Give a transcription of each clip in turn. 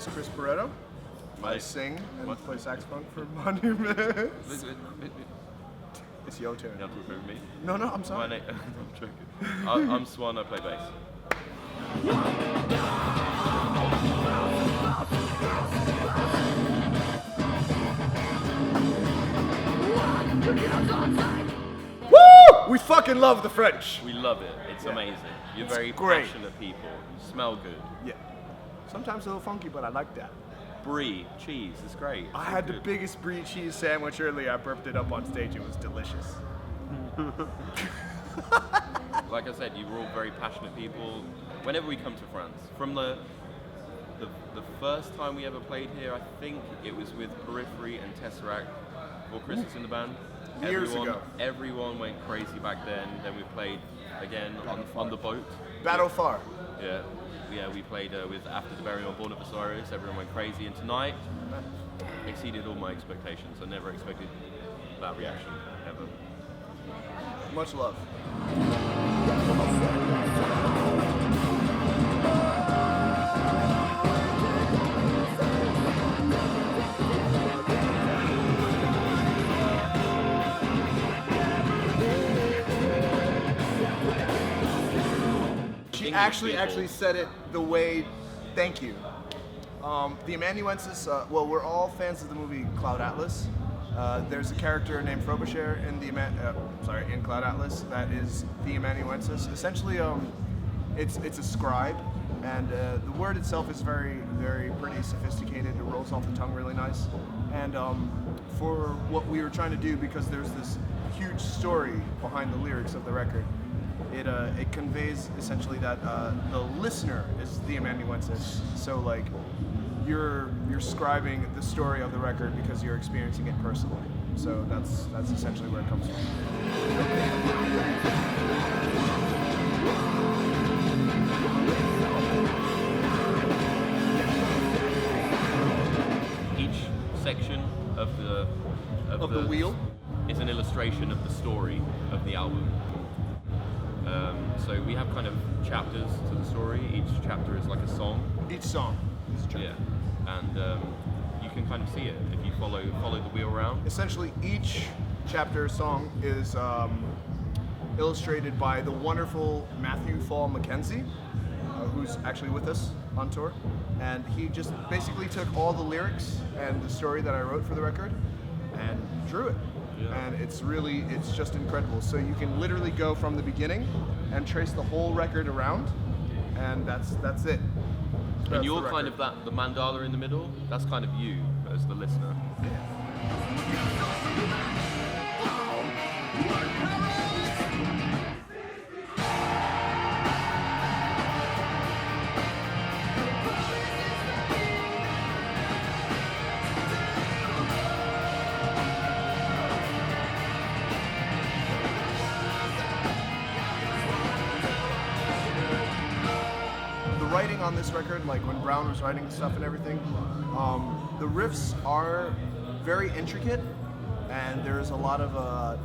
is Chris Barretto. I sing and play saxophone for Amanuensis. It's your turn. You have to remove me. No, I'm sorry. I'm joking. I'm Swan, I play bass. Woo! We fucking love the French. We love it. It's amazing. You're very great. passionate people. You smell good. Yeah. Sometimes a little funky, but I like that. Brie, cheese, it's great. I had the biggest brie cheese sandwich earlier. I burped it up on stage. It was delicious. Like I said, you were all very passionate people. Whenever we come to France, from the first time we ever played here, I think it was with Periphery and Tesseract before Chris was in the band. Years ago. Everyone went crazy back then. Then we played again on the boat. Battle Far. Yeah, we played with After the Burial on Board of Osiris. Everyone went crazy, and tonight exceeded all my expectations. I never expected that reaction ever. Much love. She actually said it the way, thank you. The Amanuensis, well, we're all fans of the movie Cloud Atlas. There's a character named Frobisher in in Cloud Atlas that is the Amanuensis. Essentially, it's a scribe, and the word itself is very, very pretty sophisticated. It rolls off the tongue really nice. And for what we were trying to do, because there's this huge story behind the lyrics of the record, it conveys essentially that the listener is the Amanuensis. So like you're scribing the story of the record because you're experiencing it personally. So that's essentially where it comes from. Each section of the wheel is an illustration of the story of the album. So we have kind of chapters to the story. Each chapter is like a song. Each song is a chapter. Yeah, and you can kind of see it if you follow the wheel around. Essentially, each chapter song is illustrated by the wonderful Matthew Fall Mackenzie, who's actually with us on tour. And he just basically took all the lyrics and the story that I wrote for the record and drew it. Yeah. And it's just incredible. So you can literally go from the beginning and trace the whole record around, and that's it. And you're kind of the mandala in the middle. That's kind of you as the listener. Writing on this record, like when Brown was writing stuff and everything, the riffs are very intricate, and there's a lot of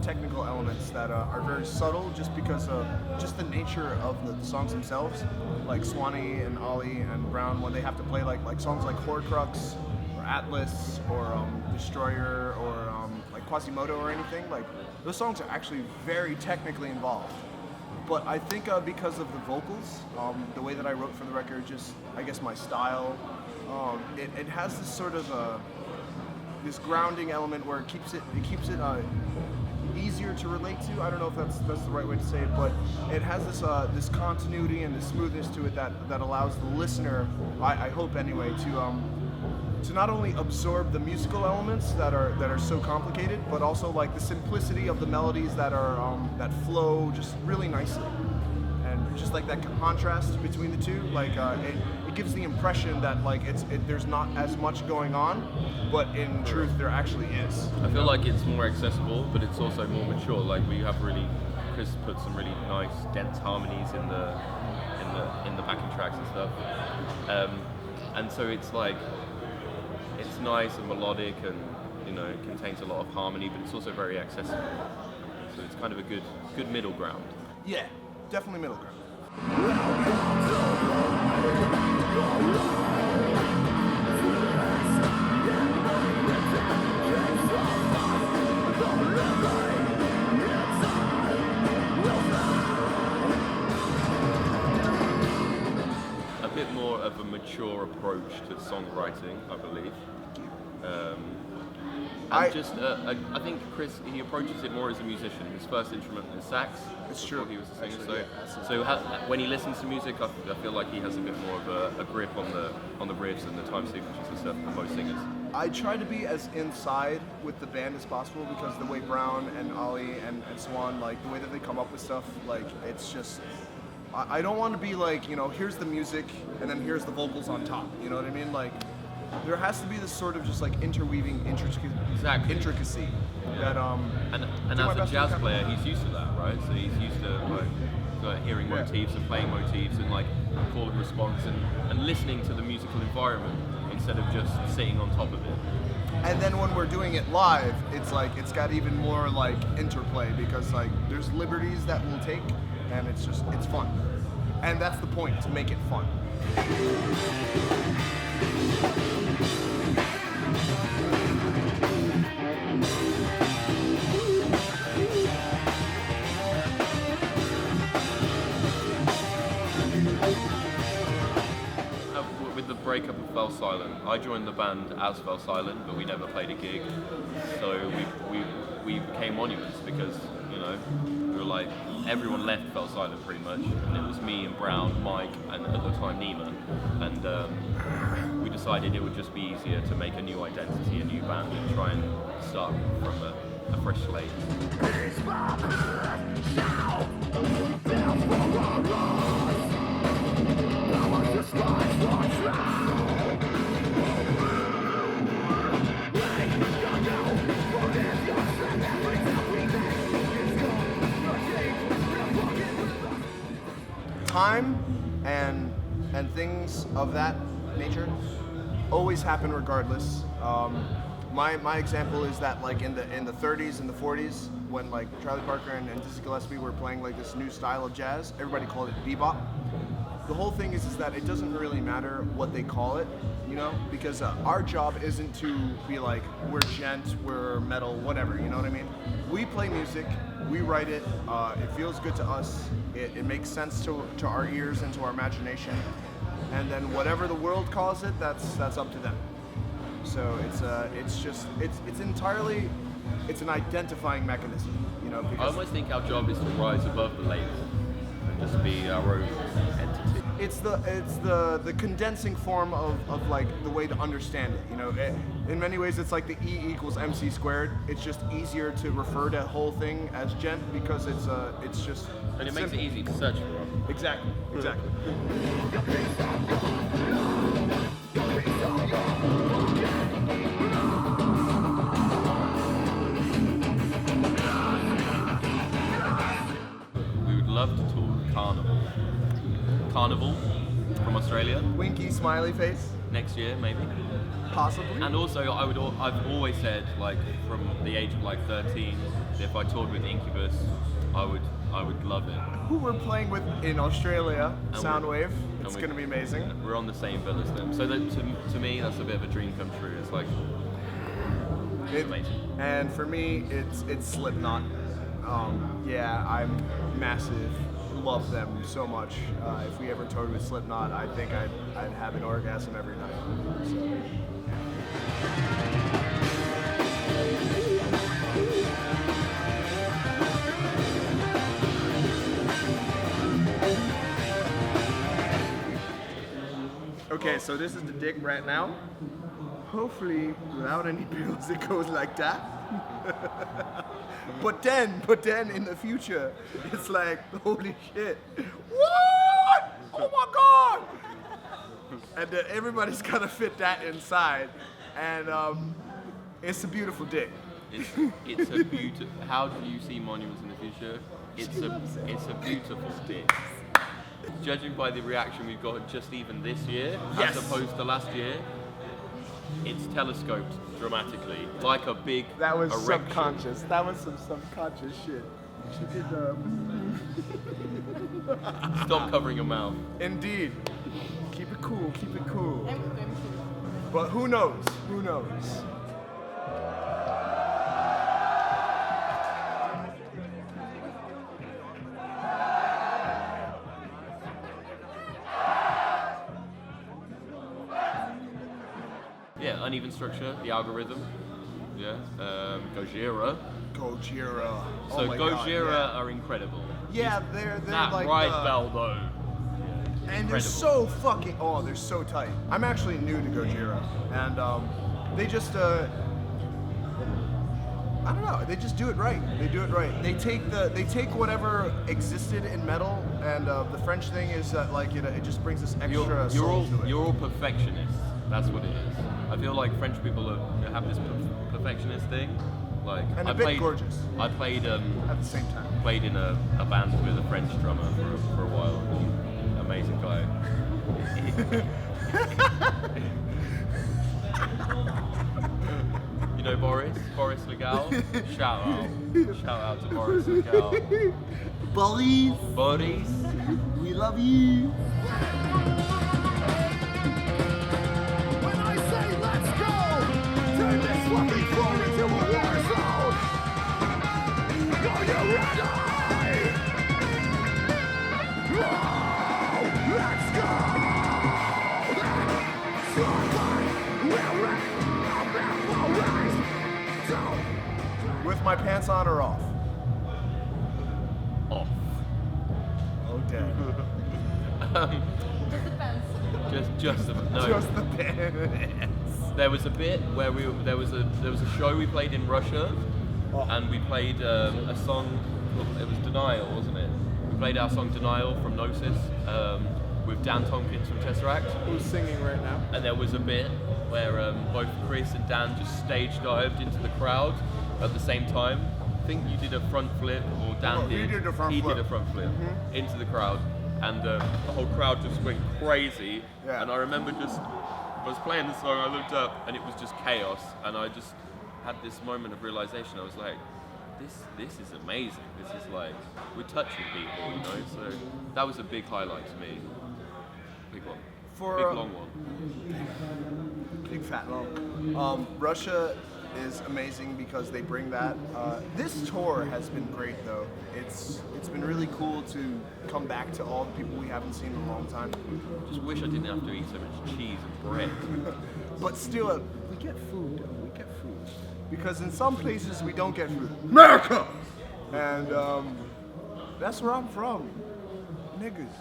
technical elements that are very subtle just because of just the nature of the songs themselves. Like Swanee and Ollie and Brown, when they have to play like songs like Horcrux or Atlas or Destroyer or like Quasimodo or anything, like those songs are actually very technically involved. But I think because of the vocals, the way that I wrote for the record, just I guess my style, it has this sort of this grounding element where it keeps it easier to relate to. I don't know if that's the right way to say it, but it has this continuity and this smoothness to it that allows the listener, I hope anyway, to not only absorb the musical elements that are so complicated, but also like the simplicity of the melodies that flow just really nicely, and just like that contrast between the two, like it gives the impression that like there's not as much going on, but in truth there actually is. I feel like it's more accessible, but it's also more mature. Like Chris put some really nice dense harmonies in the backing tracks and stuff, and so it's like. It's nice and melodic, and it contains a lot of harmony, but it's also very accessible. So it's kind of a good middle ground. Yeah, definitely middle ground. bit more of a mature approach to songwriting, I believe. I think Chris, he approaches it more as a musician. His first instrument is sax. It's true. He was a singer. Actually, When he listens to music, I feel like he has a bit more of a grip on the riffs and the time signatures and stuff than most singers. I try to be as inside with the band as possible because the way Brown and Ollie and Swan, like the way that they come up with stuff, like it's just, I don't want to be like, you know, here's the music and then here's the vocals on top. You know what I mean? Like there has to be this sort of just like interweaving intricacy that and as a jazz player, he's used to that, right? So he's used to like hearing motifs and playing motifs and like call and response and listening to the musical environment instead of just sitting on top of it. And then when we're doing it live, it's like it's got even more like interplay because like there's liberties that we'll take and it's fun. And that's the point, to make it fun. With the breakup of Fell Silent, I joined the band as Fell Silent, but we never played a gig. So we became Monuents because, you know, we were like, everyone left Fell Silent pretty much, and it was me and Brown, Mike, and at the time Nima, and we decided it would just be easier to make a new identity, a new band, and try and start from a fresh slate. Time and things of that nature always happen regardless. My example is that like in the 30s and the 40s when like Charlie Parker and Dizzy Gillespie were playing like this new style of jazz, everybody called it bebop. The whole thing is that it doesn't really matter what they call it, you know, because our job isn't to be like we're djent, we're metal, whatever, you know what I mean? We play music, we write it, it feels good to us, it makes sense to our ears and to our imagination, and then whatever the world calls it, that's up to them. So it's an identifying mechanism, you know. I almost think our job is to rise above the label and just be our own entity. It's the condensing form of like the way to understand it. You know, in many ways it's like the E equals MC squared. It's just easier to refer to the whole thing as djent because it's just. And it makes it easy to search for. Exactly. We would love to tour Carnival from Australia Winky smiley face. next year, maybe. Possibly. And also, I've always said, like, from the age of like 13, if I toured with Incubus, I would love it. Who we're playing with in Australia, And Soundwave. It's going to be amazing. We're on the same bill as them, so that to me that's a bit of a dream come true. It's like amazing. And for me, it's Slipknot. Yeah, I'm massive. Love them so much. If we ever toured with Slipknot, I think I'd have an orgasm every night. So. Okay, so this is the dick right now. Hopefully, without any pills, it goes like that. But then in the future, it's like, holy shit. What? Oh my God! And then everybody's gotta fit that inside. And it's a beautiful dick. It's a beautiful. How do you see Monuments in the future? It's a beautiful dick. Judging by the reaction we've got just even this year, Yes. as opposed to last year, it's telescoped dramatically, like a big That was erection. subconscious. That was some subconscious shit. She did Stop covering your mouth. Indeed. Keep it cool, keep it cool. But who knows? Who knows? Yeah, uneven structure, the algorithm. Yeah, Gojira. Gojira. So Oh my God, Gojira yeah. are incredible. Yeah, they're That like ride the- bell though. And they're so fucking, they're so tight. I'm actually new to Gojira, and they just, I don't know, they just do it right. They do it right. They take whatever existed in metal, and the French thing is that like it just brings this extra soul to it. You're all perfectionists. That's what it is. I feel like French people have this perfectionist thing. Like And I a bit played, gorgeous. I played At the same time. played in a band with a French drummer for a while. Amazing guy. You know Boris Legal? Shout out to Boris Legal. Boris, we love you. When I say let's go, turn this fucking floor into a war zone. Are you ready? Oh, let's go. We're ready. With my pants on or off? off. Okay. Just the no. Just the pants. There was a bit where there was a show we played in Russia, and we played a song. It was Denial, wasn't it? We played our song Denial from Gnosis with Dan Tompkins from Tesseract. Who's singing right now? And there was a bit where both Chris and Dan just stage dived into the crowd at the same time. I think you did a front flip, or Dan he did a front flip. did a front flip into the crowd, and the whole crowd just went crazy. Yeah. And I remember I was playing the song, I looked up, and it was just chaos. And I just had this moment of realization. I was like, this is amazing. This is like, we're touching people, you know. So that was a big highlight to me. Big one. Big long one. Big fat long. Russia is amazing because they bring that. This tour has been great though. It's been really cool to come back to all the people we haven't seen in a long time. Just wish I didn't have to eat so much cheese and bread. But still, we get food though. We get food. Because in some places we don't get food. America! And that's where I'm from. Niggas.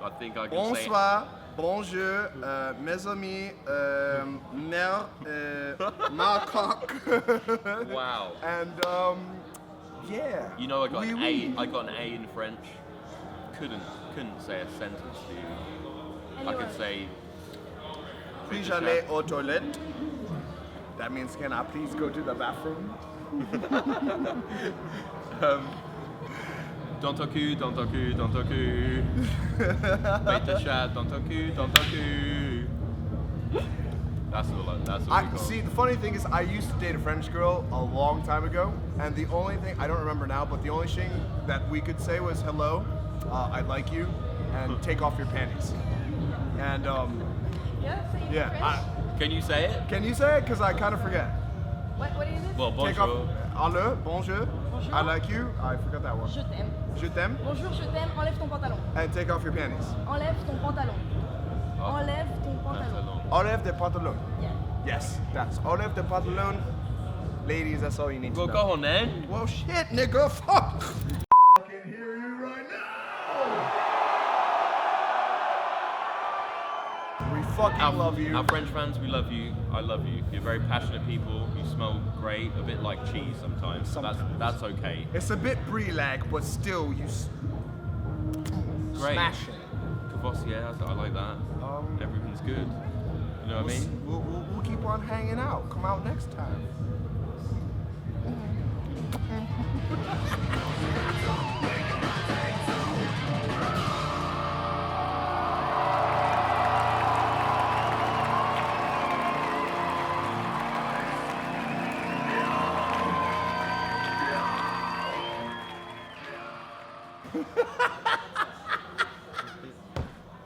I think I can Bonsoir, bonjour, mes amis, mère, macaque. say. Wow. And yeah. You know, I got Oui, an oui. A. I got an A in French. Couldn't say a sentence to you. I could say. Puis j'allais aux toilettes. That means can I please go to the bathroom? Dans ton cul, dans ton cul, dans ton cul. Mets ta chatte dans ton cul, dans ton cul. That's what we got. See, the funny thing is, I used to date a French girl a long time ago, and the only thing I don't remember now, but the only thing that we could say was hello, I like you, and take off your panties. And Can you say it? can you say it? Because I kind of forget. What is it? Well, Take off. bonjour. Allô, bonjour. Bonjour. I like you. I forgot that one. Je t'aime. Je t'aime. Bonjour, je t'aime. Enlève ton pantalon. And take off your panties. Enlève ton pantalon. Oh. Enlève ton pantalon. Enlève de pantalon. Yeah. Yes, that's enlève de pantalon. Ladies, that's all you need Well, to go know. on then. Well, shit, nigga, fuck. I can hear you right now. We fucking love you. Our French fans, we love you. I love you. You're very passionate people. You smell great, a bit like cheese sometimes. Sometimes. That's okay. It's a bit brie-like, but still, you Great. smash it. Cavossier, I like that. Everything's good. You know what I mean? We'll keep on hanging out. Come out next time.